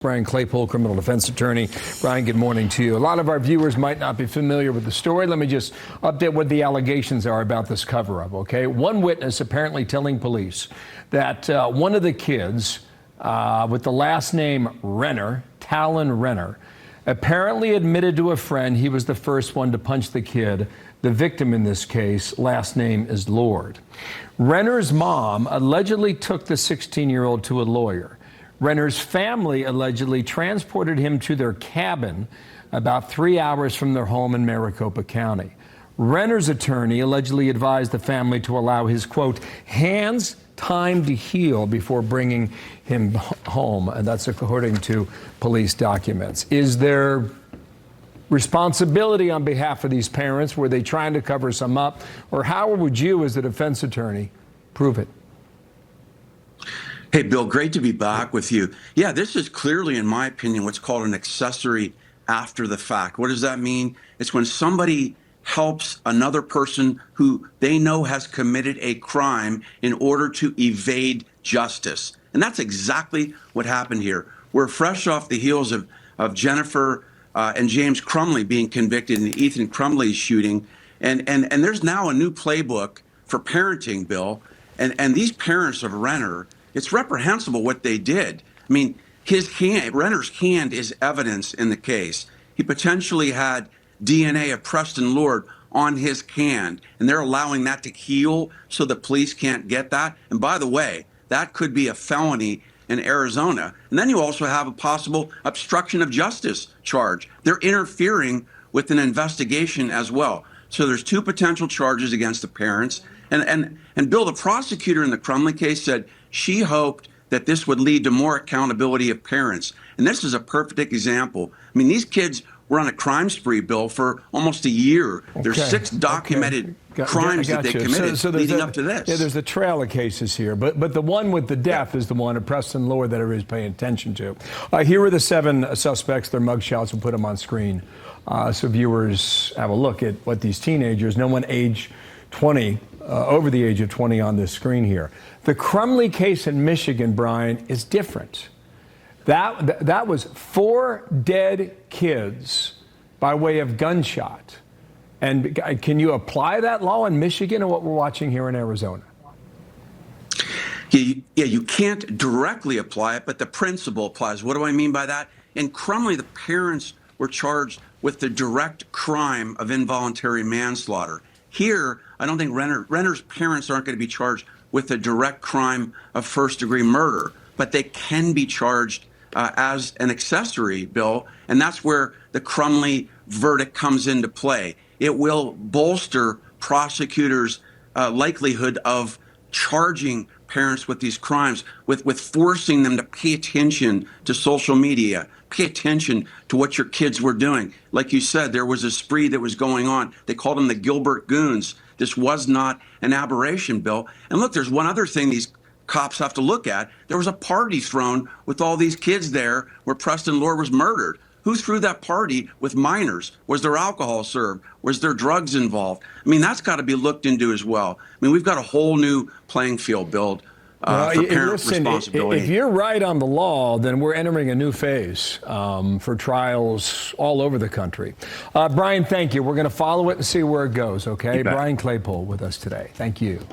Brian Claypool, criminal defense attorney. Brian, good morning to you. A lot of our viewers might not be familiar with the story. Let me just update what the allegations are about this cover-up, okay? One witness apparently telling police that one of the kids with the last name Renner, Talon Renner, apparently admitted to a friend he was the first one to punch the kid. The victim in this case, last name is Lord. Renner's mom allegedly took the 16-year-old to a lawyer. Renner's family allegedly transported him to their cabin about 3 hours from their home in Maricopa County. Renner's attorney allegedly advised the family to allow his, quote, hands time to heal before bringing him home. And that's according to police documents. Is there responsibility on behalf of these parents? Were they trying to cover some up? Or how would you, as a defense attorney, prove it? Hey, Bill, great to be back with you. Yeah, this is clearly, in my opinion, what's called an accessory after the fact. What does that mean? It's when somebody helps another person who they know has committed a crime in order to evade justice. And that's exactly what happened here. We're fresh off the heels of Jennifer and James Crumley being convicted in the Ethan Crumley shooting. And there's now a new playbook for parenting, Bill. And these parents of Renner, it's reprehensible what they did. I mean, Renner's hand is evidence in the case. He potentially had DNA of Preston Lord on his hand, and they're allowing that to heal so the police can't get that. And by the way, that could be a felony in Arizona. And then you also have a possible obstruction of justice charge. They're interfering with an investigation as well. So there's two potential charges against the parents. And Bill, the prosecutor in the Crumley case said she hoped that this would lead to more accountability of parents. And this is a perfect example. I mean, these kids were on a crime spree, Bill, for almost a year. Okay. There's 6 documented crimes that they committed leading up to this. Yeah, there's a trail of cases here. But the one with the death is the one of Preston Lord that everybody's paying attention to. Here are the 7 suspects. Their mugshots. We'll put them on screen so viewers have a look at what these teenagers, no one age 20, over the age of 20 on this screen here. The Crumley case in Michigan, Brian, is different. That was 4 dead kids by way of gunshot. And can you apply that law in Michigan or what we're watching here in Arizona? Yeah, you can't directly apply it, but the principle applies. What do I mean by that? In Crumley, the parents were charged with the direct crime of involuntary manslaughter. Here, I don't think Renner's parents aren't going to be charged with the direct crime of first-degree murder, but they can be charged as an accessory, Bill, and that's where the Crumley verdict comes into play. It will bolster prosecutors' likelihood of charging parents with these crimes, with forcing them to pay attention to social media, pay attention to what your kids were doing. Like you said, there was a spree that was going on. They called them the Gilbert Goons. This was not an aberration, Bill. And look, there's one other thing these cops have to look at. There was a party thrown with all these kids there where Preston Lord was murdered. Who threw that party with minors? Was there alcohol served? Was there drugs involved? I mean, that's got to be looked into as well. I mean, we've got a whole new playing field build for parent responsibility. If you're right on the law, then we're entering a new phase for trials all over the country. Brian, thank you. We're going to follow it and see where it goes, okay? Brian Claypool with us today. Thank you.